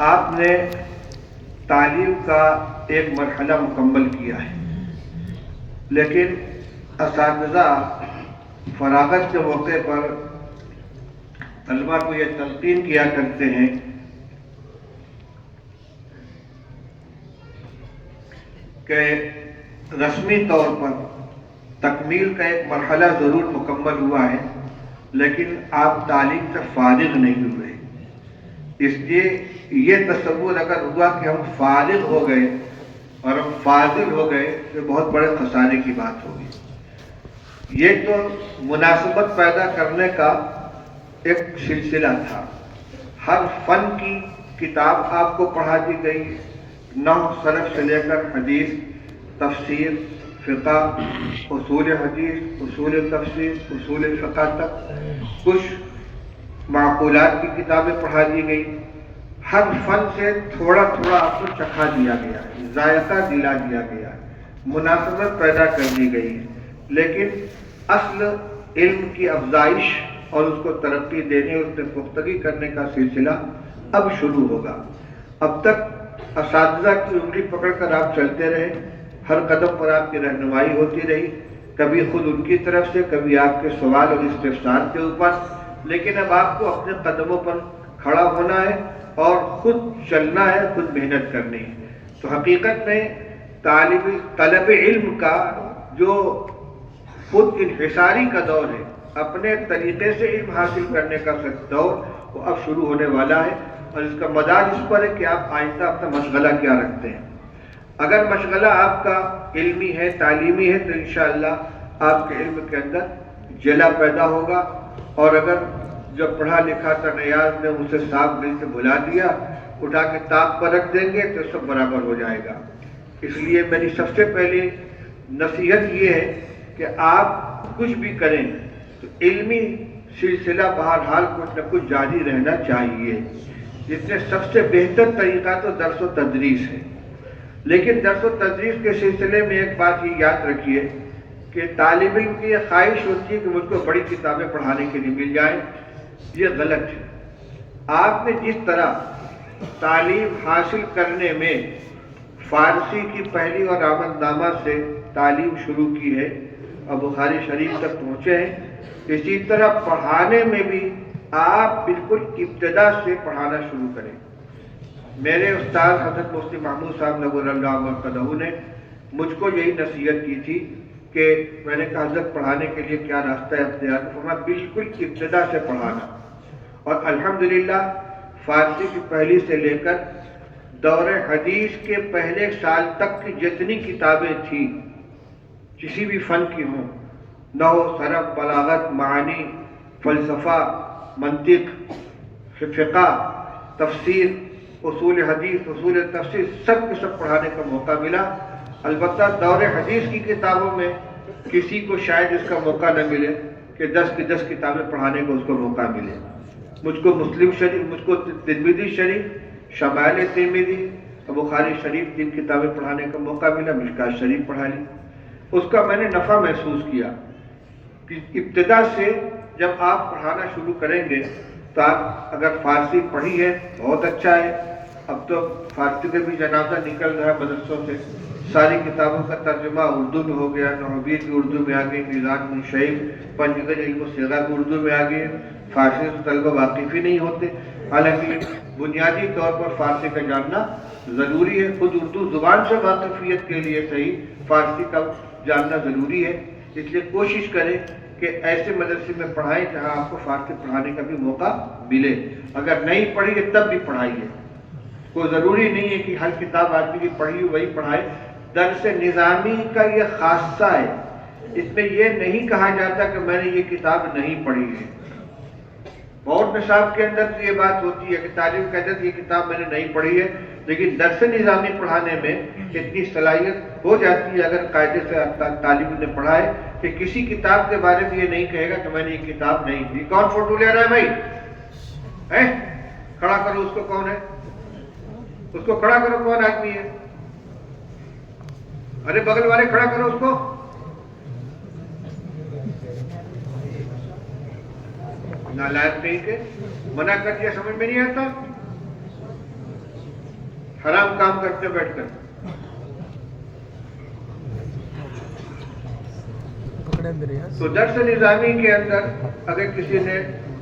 آپ نے تعلیم کا ایک مرحلہ مکمل کیا ہے، لیکن اساتذہ فراغت کے موقع پر طلبہ کو یہ تلقین کیا کرتے ہیں کہ رسمی طور پر تکمیل کا ایک مرحلہ ضرور مکمل ہوا ہے، لیکن آپ تعلیم سے فارغ نہیں ہوئے۔ اس لیے یہ تصور اگر ہوا کہ ہم فارغ ہو گئے اور ہم فاضل ہو گئے تو بہت بڑے خسارے کی بات ہوگی۔ یہ تو مناسبت پیدا کرنے کا ایک سلسلہ تھا۔ ہر فن کی کتاب آپ کو پڑھا دی گئی، نحو صرف سے لے کر حدیث، تفسیر، فقہ، اصول حدیث، اصول تفسیر، اصول فقہ تک کچھ معقولات کی کتابیں پڑھا دی گئی۔ ہر فن سے تھوڑا تھوڑا آپ کو چکھا دیا گیا، ذائقہ دلا دیا گیا، مناسبت پیدا کر دی گئی، لیکن اصل علم کی افزائش اور اس کو ترقی دینے، اس میں پختگی کرنے کا سلسلہ اب شروع ہوگا۔ اب تک اساتذہ کی انگلی پکڑ کر آپ چلتے رہے، ہر قدم پر آپ کی رہنمائی ہوتی رہی، کبھی خود ان کی طرف سے، کبھی آپ کے سوال اور استفسار کے اوپر، لیکن اب آپ کو اپنے قدموں پر کھڑا ہونا ہے اور خود چلنا ہے، خود محنت کرنی ہے۔ تو حقیقت میں طلب علم کا جو خود انحصاری کا دور ہے، اپنے طریقے سے علم حاصل کرنے کا دور، وہ اب شروع ہونے والا ہے، اور اس کا مدار اس پر ہے کہ آپ آئندہ اپنا مشغلہ کیا رکھتے ہیں۔ اگر مشغلہ آپ کا علمی ہے، تعلیمی ہے، تو انشاءاللہ آپ کے علم کے اندر جلا پیدا ہوگا، اور اگر جو پڑھا لکھا تھا نیاز نے اسے صاف دل سے بھلا دیا، اٹھا کے طاق پر رکھ دیں گے تو سب برابر ہو جائے گا۔ اس لیے میری سب سے پہلی نصیحت یہ ہے کہ آپ کچھ بھی کریں تو علمی سلسلہ بہرحال کچھ نہ کچھ جاری رہنا چاہیے، جس میں سب سے بہتر طریقہ تو درس و تدریس ہے۔ لیکن درس و تدریس کے سلسلے میں ایک بات یہ یاد رکھیے کہ طالب علم کی یہ خواہش ہوتی ہے کہ مجھ کو بڑی کتابیں پڑھانے کے لیے مل جائیں، یہ غلط ہے۔ آپ نے جس طرح تعلیم حاصل کرنے میں فارسی کی پہلی اور آمدنامہ سے تعلیم شروع کی ہے اور بخاری شریف تک پہنچے ہیں، اسی طرح پڑھانے میں بھی آپ بالکل ابتدا سے پڑھانا شروع کریں۔ میرے استاد حضرت مفتی محمود صاحب نور اللہ مرقدہ نے مجھ کو یہی نصیحت کی تھی کہ میں نے کہا حضرت پڑھانے کے لیے کیا راستہ ہے اختیار کرنا؟ بالکل ابتدا سے پڑھانا، اور الحمدللہ فارسی کی پہلی سے لے کر دور حدیث کے پہلے سال تک کی جتنی کتابیں تھیں، کسی بھی فن کی ہوں، نحو، صرف، بلاغت، معانی، فلسفہ، منطق، فقہ، تفسیر، اصول حدیث، اصول تفسیر، سب کے سب پڑھانے کا موقع ملا۔ البتہ دور حدیث کی کتابوں میں کسی کو شاید اس کا موقع نہ ملے کہ 10 کی 10 کتابیں پڑھانے کو اس کو موقع ملے۔ مجھ کو مسلم شریف، مجھ کو ترمذی شریف، شمائل ترمذی اور بخاری شریف 3 کتابیں پڑھانے کا موقع ملا، مشکوٰۃ شریف پڑھا لی۔ اس کا میں نے نفع محسوس کیا کہ ابتدا سے جب آپ پڑھانا شروع کریں گے تو آپ اگر فارسی پڑھی ہے بہت اچھا ہے، اب تو فارسی کا بھی جنازہ نکل رہا ہے مدرسوں سے، ساری کتابوں کا ترجمہ اردو میں ہو گیا، نحویت بھی اردو میں آ گئی، میزان منشعب، پنجگن علم و صیغہ بھی اردو میں آ گئی، فارسی سے طلبہ واقف ہی نہیں ہوتے۔ حالانکہ بنیادی طور پر فارسی کا جاننا ضروری ہے، خود اردو زبان سے واقفیت کے لیے صحیح فارسی کا جاننا ضروری ہے۔ اس لیے کوشش کریں کہ ایسے مدرسے میں پڑھائیں جہاں آپ کو فارسی پڑھانے کا بھی موقع ملے۔ اگر نہیں پڑھی ہے تب بھی پڑھائیے، کوئی ضروری نہیں ہے کہ ہر کتاب آدمی کی پڑھی وہی پڑھائے۔ درس نظامی کا یہ خاصہ ہے، اس میں یہ نہیں کہا جاتا کہ میں نے یہ کتاب نہیں پڑھی ہے۔ بورڈ نصاب کے اندر تو یہ بات ہوتی ہے کہ تعلیم کے اندر یہ کتاب میں نے نہیں پڑھی ہے، لیکن درس نظامی پڑھانے میں اتنی صلاحیت ہو جاتی ہے اگر قاعدے سے طالب نے پڑھا ہے کہ کسی کتاب کے بارے میں یہ نہیں کہے گا کہ میں نے یہ کتاب نہیں پڑھی۔ کون فوٹو لے رہا ہے بھائی؟ کھڑا کرو اس کو، کون ہے؟ اس کو کھڑا کرو، کون آدمی ہے؟ ارے بغل والے کھڑا کرو اس کو۔ نالائق نہیں کہ منع کر دیا، سمجھ میں نہیں آتا؟ حرام کام کرتے بیٹھ کر. تو درس نظامی کے اندر اگر کسی نے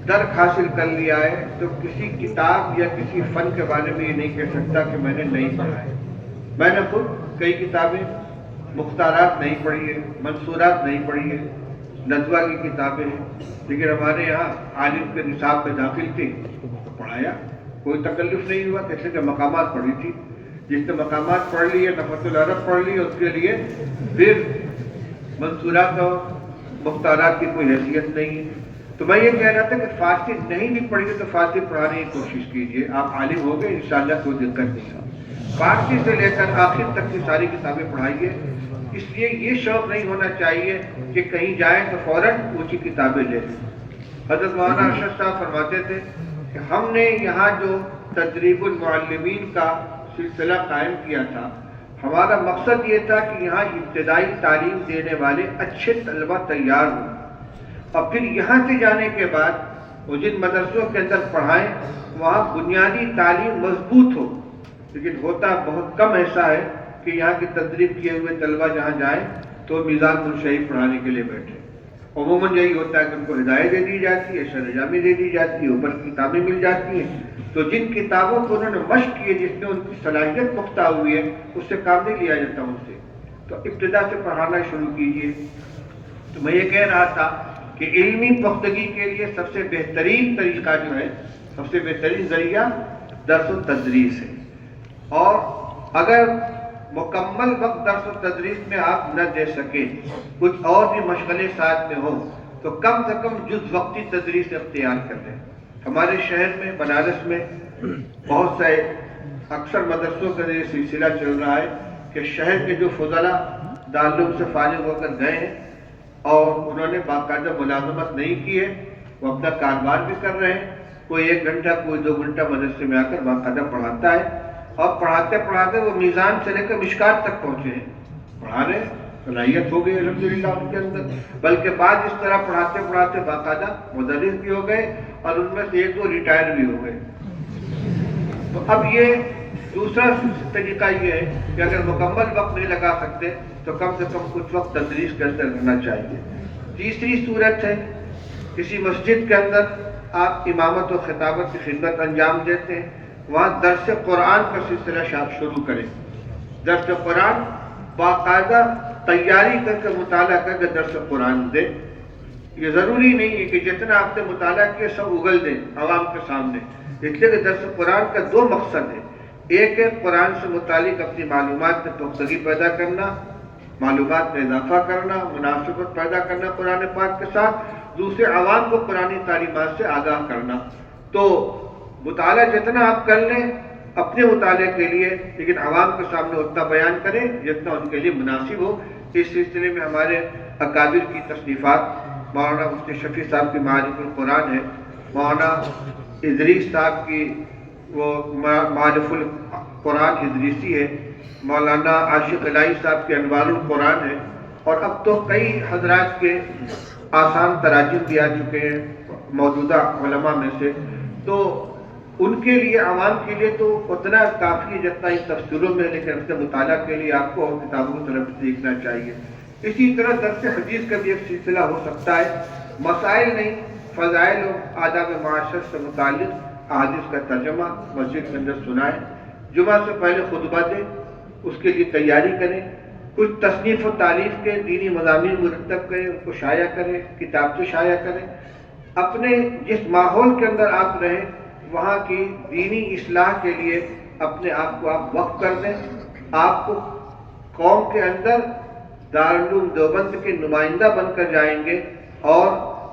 درک حاصل کر لیا ہے تو کسی کتاب یا کسی فن کے بارے میں یہ نہیں کہہ سکتا کہ میں نے نہیں پڑھا ہے. میں نے خود کئی کتابیں مختارات نہیں پڑھی ہے، منصورات نہیں پڑھی ہے، ندوہ کی کتابیں ہیں، لیکن ہمارے یہاں عالم کے نصاب میں داخل تھے تو پڑھایا، کوئی تکلف نہیں ہوا. کیسے کہ مقامات پڑھی تھی، جس نے مقامات پڑھ لی ہے، نفحۃ العرب پڑھ لی ہے، اس کے لیے پھر منصورات اور مختارات کی کوئی حیثیت نہیں ہے. تو میں یہ کہہ رہا تھا کہ فارسی نہیں بھی پڑھی تو فارسی پڑھانے کی کوشش کیجیے. آپ عالم ہو گئے انشاءاللہ کوئی دقت نہیں ہے. فارسی سے لے کر آخر تک کی ساری کتابیں پڑھائیے. اس لیے یہ شوق نہیں ہونا چاہیے کہ کہیں جائیں تو فوراً اونچی کتابیں لے لیں. حضرت مولانا ارشد صاحب فرماتے تھے کہ ہم نے یہاں جو تدریب المعلمین کا سلسلہ قائم کیا تھا، ہمارا مقصد یہ تھا کہ یہاں ابتدائی تعلیم دینے والے اچھے طلبہ تیار ہوں، اور پھر یہاں سے جانے کے بعد وہ جن مدرسوں کے اندر پڑھائیں وہاں بنیادی تعلیم مضبوط ہو. لیکن ہوتا بہت کم ایسا ہے کہ یہاں کی تدریب کیے ہوئے طلبہ جہاں جائیں تو میزان الشریف پڑھانے کے لیے بیٹھے. عموماً یہی ہوتا ہے کہ ان کو ہدایت دے دی جاتی ہے، شرح جامی دے دی جاتی ہے، اوپر کتابیں مل جاتی ہیں، تو جن کتابوں کو انہوں نے مشق کی ہے، جس میں ان کی صلاحیت پختہ ہوئی ہے، اس سے کام نہیں لیا جاتا ان سے. تو ابتدا سے پڑھانا شروع کیجیے. تو میں یہ کہہ رہا تھا کہ علمی پختگی کے لیے سب سے بہترین طریقہ جو ہے، سب سے بہترین ذریعہ درس و تدریس ہے. اور اگر مکمل وقت درس و تدریس میں آپ نہ دے سکیں، کچھ اور بھی مشغلے ساتھ میں ہوں، تو کم سے کم جز وقتی تدریس اختیار کر لیں. ہمارے شہر میں بنارس میں بہت سے اکثر مدرسوں کا یہ سلسلہ چل رہا ہے کہ شہر کے جو فضلاء دارالعلوم سے فارغ ہو کر گئے ہیں اور انہوں نے باقاعدہ ملازمت نہیں کی ہے، وہ اپنا کاروبار بھی کر رہے ہیں. کوئی 1 گھنٹہ کوئی 2 گھنٹہ مدرسے میں آ کر باقاعدہ پڑھاتا ہے، اور پڑھاتے پڑھاتے وہ میزان سے لے کر مشکات تک پہنچے ہیں. پڑھا رہے ہیں، صلاحیت ہو گئی الحمدللہ ان کے اندر. بلکہ بعض اس طرح پڑھاتے پڑھاتے باقاعدہ مدرس بھی ہو گئے اور ان میں سے 1-2 ریٹائر بھی ہو گئے. تو اب یہ دوسرا طریقہ یہ ہے کہ اگر مکمل وقت نہیں لگا سکتے تو کم سے کم کچھ وقت تدریس کے اندر رہنا چاہیے. تیسری صورت ہے، کسی مسجد کے اندر آپ امامت و خطابت کی خدمت انجام دیتے ہیں، وہاں درس قرآن کا سلسلہ شروع کریں. درس قرآن باقاعدہ تیاری کر کے مطالعہ کر کے درس قرآن دیں. یہ ضروری نہیں ہے کہ جتنا آپ نے مطالعہ کیا سب اگل دیں عوام کے سامنے، اس لیے کہ درس قرآن کا 2 مقصد ہے. ایک ہے قرآن سے متعلق اپنی معلومات میں پختگی پیدا کرنا، معلومات میں اضافہ کرنا، مناسبت پیدا کرنا قرآن پاک کے ساتھ. دوسرے عوام کو قرآنی تعلیمات سے آگاہ کرنا. تو مطالعہ جتنا آپ کر لیں اپنے مطالعے کے لیے، لیکن عوام کے سامنے اتنا بیان کریں جتنا ان کے لیے مناسب ہو. اس سلسلے میں ہمارے اکابر کی تصنیفات، مولانا مفتی شفیع صاحب کی معارف القرآن ہے، مولانا ادریس صاحب کی وہ معارف القرآن ادریسی ہے، مولانا عاشق الہی صاحب کے انوار القرآن ہے، اور اب تو کئی حضرات کے آسان تراجم بھی آ چکے ہیں موجودہ علماء میں سے. تو ان کے لیے، عوام کے لیے تو اتنا کافی ہے جتنا ان تفسیروں میں، لیکن اپنے مطالعہ کے لیے آپ کو اور کتابوں کی طرف دیکھنا چاہیے. اسی طرح درس حدیث کا بھی ایک سلسلہ ہو سکتا ہے. مسائل نہیں، فضائل و آداب معاشرت سے متعلق احادیث کا ترجمہ مسجد کے اندر سنائیں. جمعہ سے پہلے خطبہ دیں، اس کے لیے تیاری کریں. کچھ تصنیف و تعریف کے دینی مضامین مرتب کریں، ان کو شائع کریں، کتاب سے شائع کریں. اپنے جس ماحول کے اندر آپ رہیں وہاں کی دینی اصلاح کے لیے اپنے آپ کو آپ وقف کر دیں. آپ کو قوم کے اندر دارالعلوم دیوبند کے نمائندہ بن کر جائیں گے اور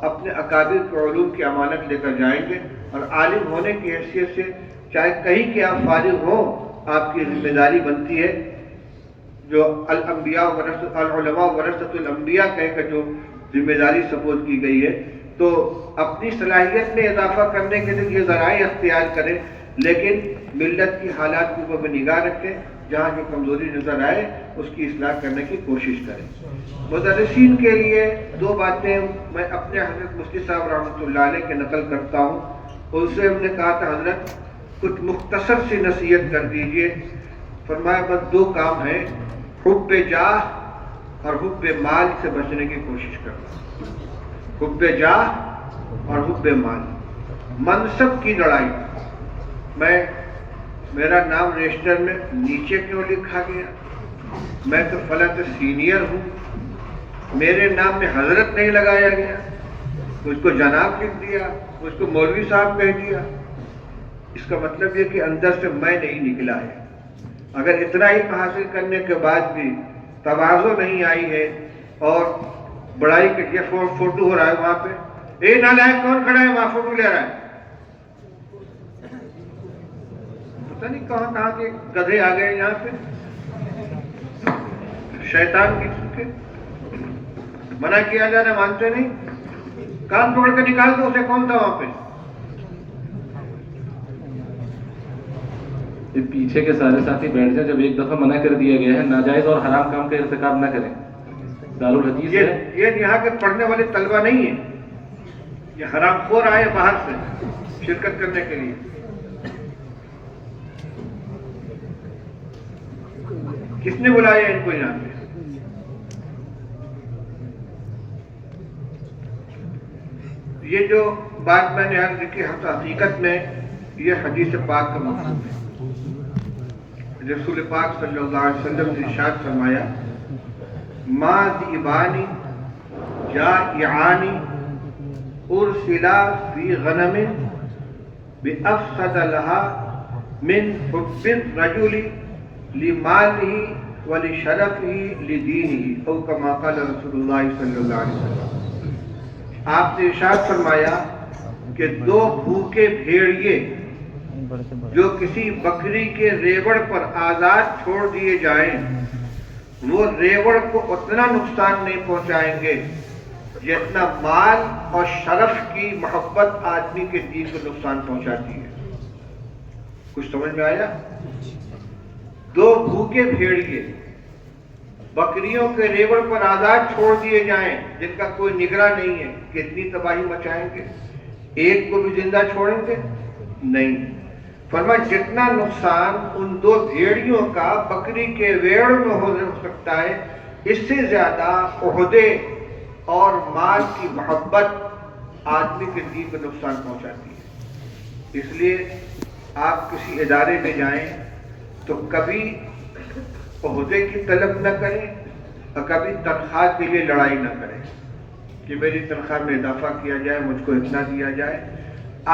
اپنے اکابر کے علوم کی امانت لے کر جائیں گے. اور عالم ہونے کی حیثیت سے چاہے کہیں کہ آپ فارغ ہوں، آپ کی ذمہ داری بنتی ہے جو العلماء ورثۃ الانبیاء کہہ کر جو ذمہ داری سپورٹ کی گئی ہے. تو اپنی صلاحیت میں اضافہ کرنے کے لیے یہ ذرائع اختیار کریں، لیکن ملت کی حالات کے اوپر نگاہ رکھیں. جہاں جو کمزوری نظر آئے اس کی اصلاح کرنے کی کوشش کریں. مدرسین کے لیے 2 باتیں میں اپنے حضرت مفتی صاحب رحمۃ اللہ علیہ کے نقل کرتا ہوں. ان سے ہم نے کہا تھا، حضرت کچھ مختصر سی نصیحت کر دیجئے۔ فرمایا بس دو کام ہیں، حب جاہ اور حب مال سے بچنے کی کوشش کرنا۔ حب جاہ اور حب مال، منصب کی لڑائی۔ میرا نام رجسٹر میں نیچے کیوں لکھا گیا؟ میں تو فلاں سے سینئر ہوں، میرے نام میں حضرت نہیں لگایا گیا، اس کو جناب لکھ دیا، اس کو مولوی صاحب کہہ دیا۔ اس کا مطلب یہ کہ اندر سے میں نہیں نکلا ہے۔ اگر اتنا علم حاصل کرنے کے بعد بھی تواضع نہیں آئی ہے اور بڑائی کے یہ فوٹو ہو رہا ہے وہاں پہ، اے نالائق کون کھڑا ہے وہاں فوٹو لے رہا ہے؟ پتہ نہیں کہاں کے گدھے آ گئے یہاں پہ، شیطان کی کے منع کیا جا رہا، مانتے نہیں، کان توڑ کے نکال دو اسے، کون تھا وہاں پہ؟ پیچھے کے سارے ساتھی بیٹھ جائیں، جب ایک دفعہ منع کر دیا گیا ہے ناجائز اور حرام کام کا ارتکاب نہ کریں۔ دارالحدیث ہے یہ یہاں کے پڑھنے والے طلبہ نہیں ہیں، یہ حرام خور آئے باہر سے شرکت کرنے کے لیے۔ کس نے بلایا ان کو یہاں پہ؟ یہ جو بات میں نے عرض کی حقیقت میں یہ حدیث پاک کا مفہوم ہے۔ رسول پاک صلی اللہ علیہ وسلم نے ارشاد فرمایا، ما ذئبانی جائعانی ارسلا فی غنم بافسد لها من حب الرجل لمالہ ولشرفہ لدینہ، او کما قال رسول اللہ صلی اللہ علیہ وسلم۔ آپ نے ارشاد فرمایا کہ دو بھوکے بھیڑیے جو کسی بکری کے ریوڑ پر آزاد چھوڑ دیے جائیں، وہ ریوڑ کو اتنا نقصان نہیں پہنچائیں گے جتنا مال اور شرف کی محبت آدمی کے دین کو نقصان پہنچاتی ہے۔ کچھ سمجھ میں آیا؟ دو بھوکے بھیڑیے بکریوں کے ریوڑ پر آزاد چھوڑ دیے جائیں جن کا کوئی نگراں نہیں ہے، کتنی تباہی مچائیں گے؟ ایک کو بھی زندہ چھوڑیں گے؟ نہیں۔ فرمایا جتنا نقصان ان دو بھیڑیوں کا بکری کے ریوڑ میں ہو سکتا ہے، اس سے زیادہ عہدے اور مال کی محبت آدمی کے دین کو نقصان پہنچاتی ہے۔ اس لیے آپ کسی ادارے میں جائیں تو کبھی عہدے کی طلب نہ کریں اور کبھی تنخواہ کے لیے لڑائی نہ کریں کہ میری تنخواہ میں اضافہ کیا جائے، مجھ کو اتنا دیا جائے۔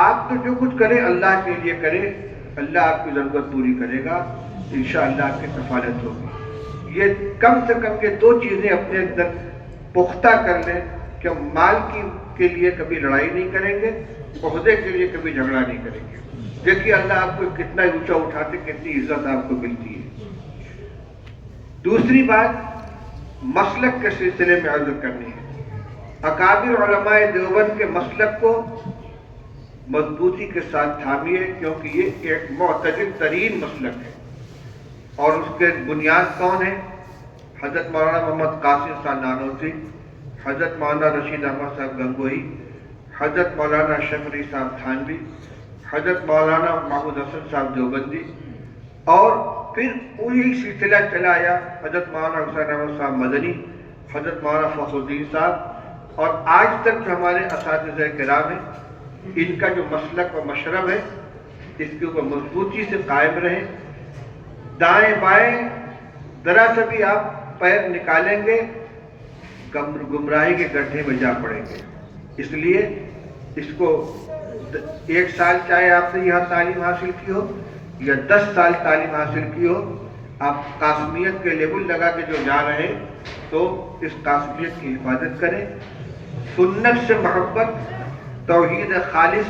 آپ تو جو کچھ کریں اللہ کے لیے کریں، اللہ آپ کی ضرورت پوری کرے گا، انشاءاللہ آپ کی کفالت ہوگی۔ یہ کم سے کم یہ دو چیزیں اپنے اندر پختہ کر لیں کہ مال کے لیے کبھی لڑائی نہیں کریں گے، عہدے کے لیے کبھی جھگڑا نہیں کریں گے۔ دیکھیے اللہ آپ کو کتنا اونچا اٹھاتے، کتنی عزت آپ کو ملتی ہے۔ دوسری بات مسلک کے سلسلے میں عرض کرنی ہے۔ اکابر علماء دیوبند کے مسلک کو مضبوطی کے ساتھ تھامیے، کیونکہ یہ ایک معتدل ترین مسلک ہے، اور اس کے بنیاد کون ہے؟ حضرت مولانا محمد قاسم صاحب نانوتوی، حضرت مولانا رشید احمد صاحب گنگوہی، حضرت مولانا اشرف علی صاحب تھانوی، حضرت مولانا محمود حسن صاحب دیوبندی، اور پھر وہی سلسلہ چلا آیا حضرت مولانا حسین احمد صاحب مدنی، حضرت مولانا فخر الدین صاحب، اور آج تک جو ہمارے اساتذہ کرام ہیں، ان کا جو مسلک و مشرب ہے، اس کے اوپر مضبوطی سے قائم رہیں۔ دائیں بائیں ذرا سے بھی آپ پیر نکالیں گے گمراہی کے گڈھے میں جا پڑیں گے۔ اس لیے اس کو 1 سال چاہے آپ نے یہاں تعلیم حاصل کی ہو یا 10 سال تعلیم حاصل کی ہو، آپ قاسمیت کے لیبل لگا کے جو جا رہے تو اس قاسمیت کی حفاظت کریں۔ سنت سے محبت، توحید خالص،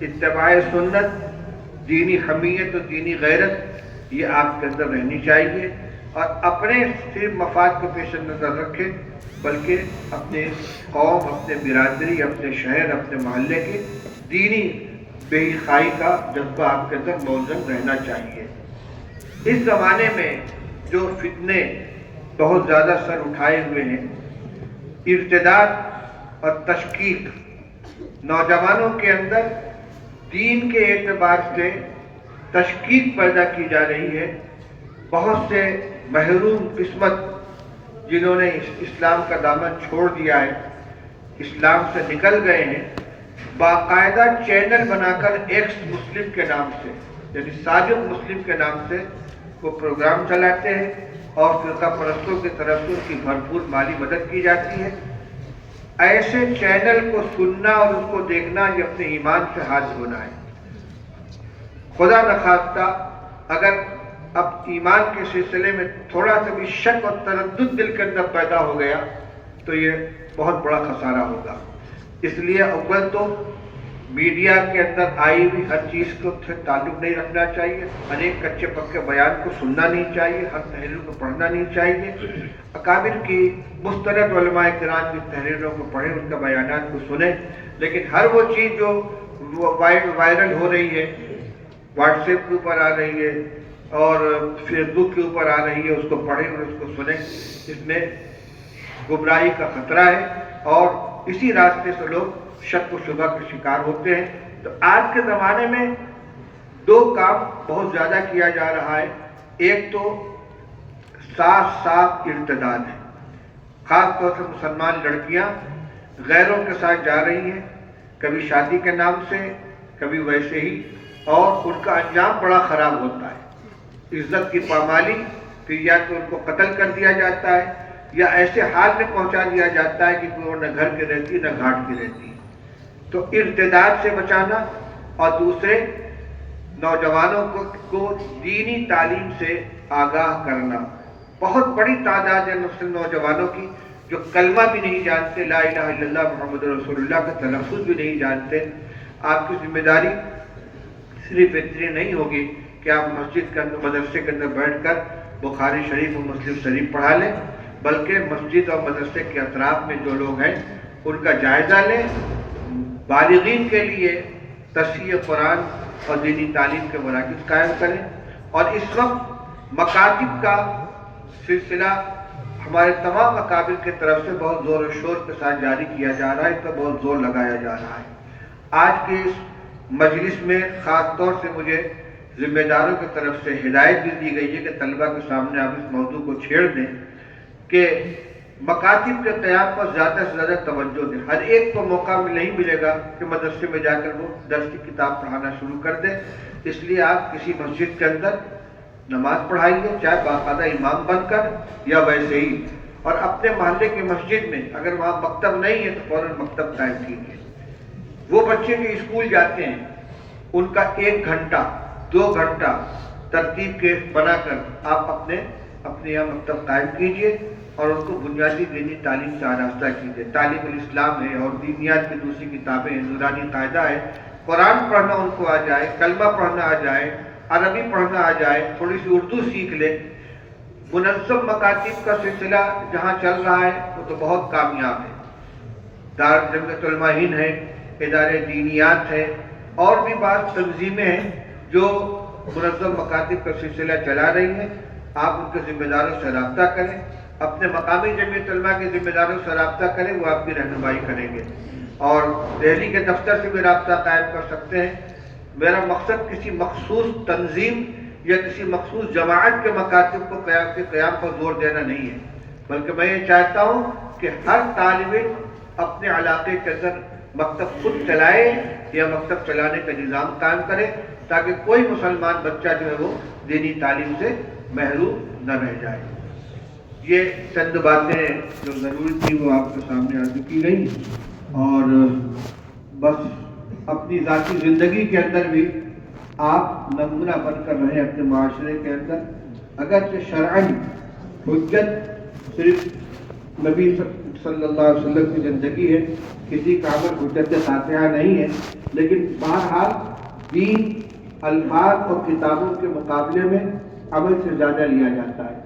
اتباع سنت، دینی حمیت اور دینی غیرت یہ آپ کے اندر رہنی چاہیے، اور اپنے صرف مفاد کو پیش نظر رکھیں بلکہ اپنے قوم، اپنے برادری، اپنے شہر، اپنے محلے کی دینی بے خائی کا جذبہ آپ کے اندر موزن رہنا چاہیے۔ اس زمانے میں جو فتنے بہت زیادہ سر اٹھائے ہوئے ہیں، ارتداد اور تشکیک، نوجوانوں کے اندر دین کے اعتبار سے تشکیک پیدا کی جا رہی ہے. بہت سے محروم قسمت جنہوں نے اسلام کا دامن چھوڑ دیا ہے، اسلام سے نکل گئے ہیں، باقاعدہ چینل بنا کر ایکس مسلم کے نام سے، یعنی سابق مسلم کے نام سے وہ پروگرام چلاتے ہیں اور فرقہ پرستوں کی طرف سے ان کی بھرپور مالی مدد کی جاتی ہے. ایسے چینل کو سننا اور اس کو دیکھنا یہ اپنے ایمان سے ہاتھ دھونا ہے. خدا نخواستہ اگر اب ایمان کے سلسلے میں تھوڑا سا بھی شک اور تردد دل کے اندر پیدا ہو گیا تو یہ بہت بڑا خسارہ ہوگا. اس لیے اول تو میڈیا کے اندر آئی ہوئی ہر چیز کو تعلق نہیں رکھنا چاہیے، انیک کچے پکے بیان کو سننا نہیں چاہیے، ہر تحریر کو پڑھنا نہیں چاہیے. اکابر کی مستند علماء کرام کی تحریروں کو پڑھیں، ان کا بیانات کو سنیں، لیکن ہر وہ چیز جو وائرل ہو رہی ہے، واٹس ایپ کے اوپر آ رہی ہے اور فیس بک کے اوپر آ رہی ہے، اس کو پڑھیں اور اس کو سنیں. اس میں گمراہی کا خطرہ ہے اور اسی راستے سے لوگ شک و شبہ کے شکار ہوتے ہیں. تو آج کے زمانے میں دو کام بہت زیادہ کیا جا رہا ہے. ایک تو صاف ارتداد ہے، خاص طور سے مسلمان لڑکیاں غیروں کے ساتھ جا رہی ہیں، کبھی شادی کے نام سے، کبھی ویسے ہی، اور ان کا انجام بڑا خراب ہوتا ہے. عزت کی پامالی، پھر یا تو ان کو قتل کر دیا جاتا ہے یا ایسے حال میں پہنچا دیا جاتا ہے کہ وہ نہ گھر کی رہتی نہ گھاٹ کی رہتی. تو ارتداد سے بچانا اور دوسرے نوجوانوں کو دینی تعلیم سے آگاہ کرنا. بہت بڑی تعداد ہے نوجوانوں کی جو کلمہ بھی نہیں جانتے، لا الہ الا اللہ محمد رسول اللہ کا تلفظ بھی نہیں جانتے. آپ کی ذمہ داری صرف اتنی نہیں ہوگی کہ آپ مسجد کے اندر، مدرسے کے اندر بیٹھ کر بخاری شریف اور مسلم شریف پڑھا لیں، بلکہ مسجد اور مدرسے کے اطراف میں جو لوگ ہیں ان کا جائزہ لیں. بالغین کے لیے تصحیح قرآن اور دینی تعلیم کے مراکز قائم کریں. اور اس وقت مکاتب کا سلسلہ ہمارے تمام اکابر کی طرف سے بہت زور و شور کے ساتھ جاری کیا جا رہا ہے، اس پر بہت زور لگایا جا رہا ہے. آج کے اس مجلس میں خاص طور سے مجھے ذمہ داروں کی طرف سے ہدایت بھی دی گئی ہے کہ طلبہ کے سامنے آپ اس موضوع کو چھیڑ دیں کہ مکاتب کے قیام پر زیادہ سے زیادہ توجہ دیں. ہر ایک کو موقع نہیں ملے گا کہ مدرسے میں جا کر وہ درس کی کتاب پڑھانا شروع کر دیں. اس لیے آپ کسی مسجد کے اندر نماز پڑھائیے، چاہے باقاعدہ امام بن کر یا ویسے ہی، اور اپنے محلے کی مسجد میں اگر وہاں مکتب نہیں ہے تو فوراً مکتب قائم کیجیے. وہ بچے جو اسکول جاتے ہیں ان کا 1 گھنٹہ 2 گھنٹہ ترتیب کے بنا کر آپ اپنے یہاں مکتب قائم کیجیے اور ان کو بنیادی دینی تعلیم سے آراستہ کیجیے. تعلیم الاسلام ہے اور دینیات کی دوسری کتابیں ہیں، نورانی قاعدہ ہے. قرآن پڑھنا ان کو آ جائے، کلمہ پڑھنا آ جائے، عربی پڑھنا آ جائے، تھوڑی سی اردو سیکھ لے. منظم مکاتب کا سلسلہ جہاں چل رہا ہے وہ تو بہت کامیاب ہے. دارالجمعیت علماء ہند ہے، ادارے دینیات ہے، اور بھی بعض تنظیمیں ہیں جو منظم مکاتب کا سلسلہ چلا رہی ہیں. آپ ان کے ذمہ داروں سے رابطہ کریں، اپنے مقامی جمعیت علماء کے ذمہ داروں سے رابطہ کریں، وہ آپ کی رہنمائی کریں گے. اور دہلی کے دفتر سے بھی رابطہ قائم کر سکتے ہیں. میرا مقصد کسی مخصوص تنظیم یا کسی مخصوص جماعت کے مکاتب کو قیام پر زور دینا نہیں ہے، بلکہ میں یہ چاہتا ہوں کہ ہر طالب علم اپنے علاقے کے اندر مکتب خود چلائے یا مکتب چلانے کا نظام قائم کرے تاکہ کوئی مسلمان بچہ جو ہے وہ دینی تعلیم سے محروم نہ رہ جائے. یہ چند باتیں جو ضروری تھی وہ آپ کے سامنے عرض کی گئی. اور بس اپنی ذاتی زندگی کے اندر بھی آپ نمونہ بن کر رہے اپنے معاشرے کے اندر. اگرچہ شرعاً حجت صرف نبی صلی اللہ علیہ وسلم کی زندگی ہے، کسی کا عمل حجت قاطعہ نہیں ہے، لیکن بہرحال دین الفاظ اور کتابوں کے مقابلے میں عمل سے زیادہ لیا جاتا ہے.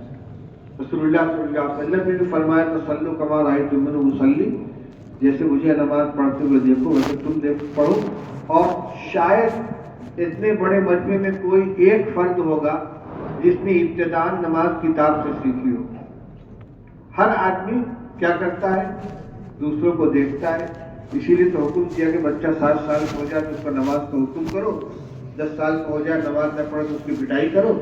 رسول اللہ صلی اللہ علیہ وسلم نے فرمایا صلو کما رأیتمونی اصلی، جیسے مجھے نماز پڑھتے ہوئے دیکھو ویسے تم پڑھو. اور شاید اتنے بڑے مجمع میں کوئی ایک فرد ہوگا جس نے ابتداءً نماز کتاب سے سیکھی ہو. ہر آدمی کیا کرتا ہے؟ دوسروں کو دیکھتا ہے. اسی لیے تو حکم کیا کہ بچہ 7 سال ہو جائے تو اس کو نماز کا حکم کرو. 10 سال کا ہو جائے نماز نہ پڑھے تو اس کی پٹائی کرو،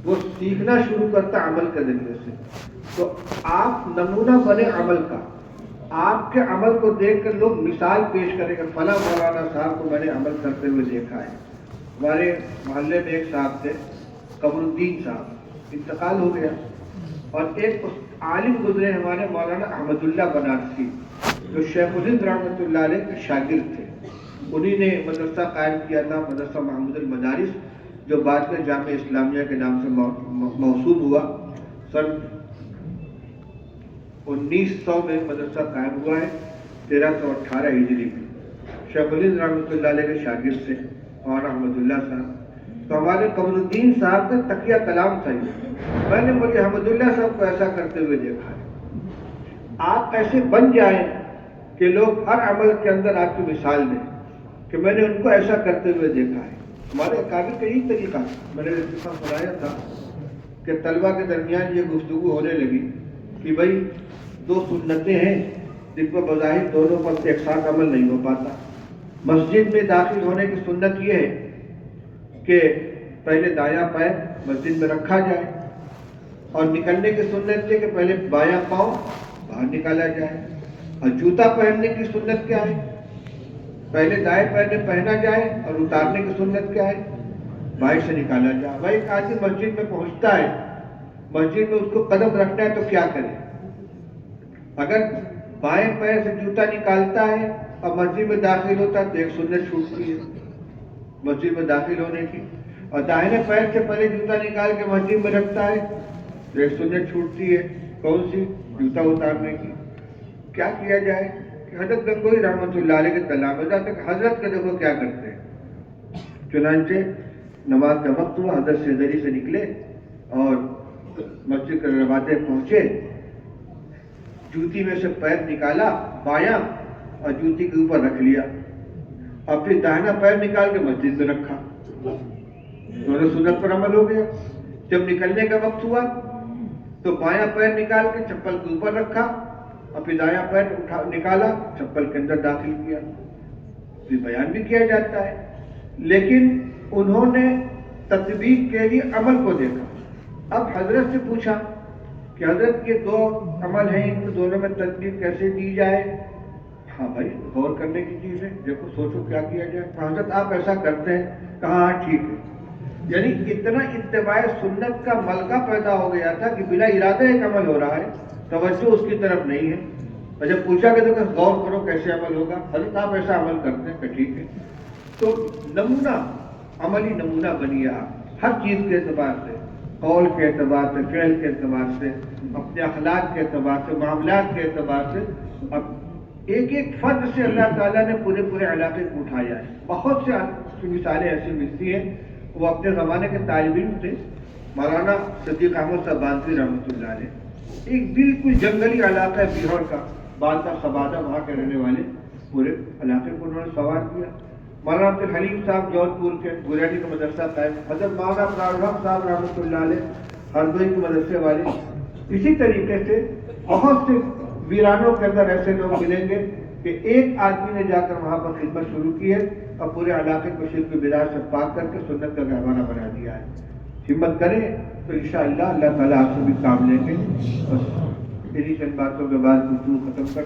وہ سیکھنا شروع کرتا عمل کے ذریعے سے. تو آپ نمونہ بنے عمل کا، آپ کے عمل کو دیکھ کر لوگ مثال پیش کریں گے. فلاں مولانا صاحب کو میں نے عمل کرتے ہوئے دیکھا ہے. ہمارے محلے میں ایک صاحب تھے قمر الدین صاحب، انتقال ہو گیا، اور ایک عالم گزرے ہمارے مولانا احمد اللہ بنارسی، جو شیخ الہند رحمۃ اللہ علیہ کے شاگرد تھے. انہی نے مدرسہ قائم کیا تھا، مدرسہ محمود المدارس، جو بعد میں جامعہ اسلامیہ کے نام سے موسوم ہوا. سن 1900 میں مدرسہ قائم ہوا ہے، 1318 ہجری میں. شیخ الہند رحمۃ اللہ علیہ کے شاگرد سے اور احمد اللہ صاحب. تو ہمارے قمر الدین صاحب کا تقیہ کلام تھا یہ. میں نے مولوی احمد اللہ صاحب کو ایسا کرتے ہوئے دیکھا ہے. آپ ایسے بن جائیں کہ لوگ ہر عمل کے اندر آپ کی مثال دیں کہ میں نے ان کو ایسا کرتے ہوئے دیکھا ہے. ہمارے اکابر کا یہی طریقہ میں نے اتفاق سنایا تھا کہ طلبہ کے درمیان یہ گفتگو ہونے لگی کہ بھائی 2 سنتیں ہیں جن پر بظاہر دونوں پر ایک ساتھ عمل نہیں ہو پاتا. مسجد میں داخل ہونے کی سنت یہ ہے کہ پہلے دایاں پیر مسجد میں رکھا جائے، اور نکلنے کی سنت یہ کہ پہلے بایاں پاؤں باہر نکالا جائے. اور جوتا پہننے کی سنت کیا ہے؟ پہلے دائیں پیر میں پہنا جائے، اور اتارنے کی سنت کیا ہے؟ بائیں سے نکالا جائے. بھائی ایک آدمی مسجد میں پہنچتا ہے، مسجد میں اس کو قدم رکھنا ہے تو کیا کرے؟ اگر بائیں پیر سے جوتا نکالتا ہے اور مسجد میں داخل ہوتا ہے تو ایک سنت چھوٹتی ہے مسجد میں داخل ہونے کی، اور داہنے پیر سے پہلے جوتا نکال کے مسجد میں رکھتا ہے تو ایک سنت چھوٹتی ہے. کون سی؟ جوتا اتارنے کی. کیا کیا جائے کہ حضرت گنگوئی رحمۃ اللہ علیہ کے تلامذہ تک حضرت کا دیکھو کیا کرتے ہیں. چنانچہ نماز کا وقت ہوا، حضرت سیدری سے نکلے اور مسجد کے دروازے پہنچے، جوتی میں سے پیر نکالا بایاں اور جوتی کے اوپر رکھ لیا، اور پھر داہنا پیر نکال کے مسجد میں رکھا. دونوں سنت پر عمل ہو گیا. جب نکلنے کا وقت ہوا تو بایاں پیر نکال کے چپل کے اوپر رکھا، اور پھر دایاں پیر نکالا چپل کے اندر داخل کیا. یہ بیان بھی کیا جاتا ہے، لیکن انہوں نے تطبیق کے لیے عمل کو دیکھا. اب حضرت سے پوچھا کہ حضرت یہ 2 عمل ہیں، ان دونوں میں تطبیق کیسے دی جائے؟ ہاں بھائی غور کرنے کی چیز ہے، دیکھو سوچو کیا کیا جائے. حضرت آپ ایسا کرتے ہیں؟ کہا ہاں ٹھیک ہے. یعنی اتنا اتباع سنت کا ملکہ پیدا ہو گیا تھا کہ بلا ارادہ ایک عمل ہو رہا ہے، توجہ اس کی طرف نہیں ہے. اور جب پوچھا کہ دیکھو غور کرو کیسے عمل ہوگا، حضرت آپ ایسا عمل کرتے ہیں کہ ٹھیک ہے. تو نمونہ، عملی نمونہ بنیے آپ ہر چیز کے اعتبار سے، قول کے اعتبار سے، فعل کے اعتبار سے، اپنے اخلاق کے اعتبار سے، معاملات کے اعتبار سے. اب ایک ایک فرد سے اللہ تعالیٰ نے پورے علاقے کو اٹھایا ہے. بہت سے مثالیں ایسی ملتی ہیں. وہ اپنے زمانے کے طالب علم تھے، مولانا صدیق احمد صاحب بانسی رحمۃ اللہ علیہ. ایک بالکل جنگلی علاقہ ہے بیہور کا، بالتا سبادہ، وہاں کے رہنے والے. پورے علاقے کو انہوں نے سوار کیا. مولانا عبد الحلیم صاحب جون پور کے گوریانی کا مدرسہ قائم، حضرت مولانا ابراہیم صاحب رحمۃ اللہ علیہ ہردوئی کے مدرسے والے. اسی طریقے سے بہت سے ویرانوں کے اندر ایسے لوگ ملیں گے کہ ایک آدمی نے جا کر وہاں پر خدمت شروع کی ہے اور پورے علاقے کو شرک بدعت سے پاک کر کے سنت کا گہوارہ بنا دیا ہے. ہمت کریں تو انشاءاللہ اللہ تعالیٰ آپ سے بھی کام لیں گے. بس انہی چند باتوں کے بعد گفتگو ختم کر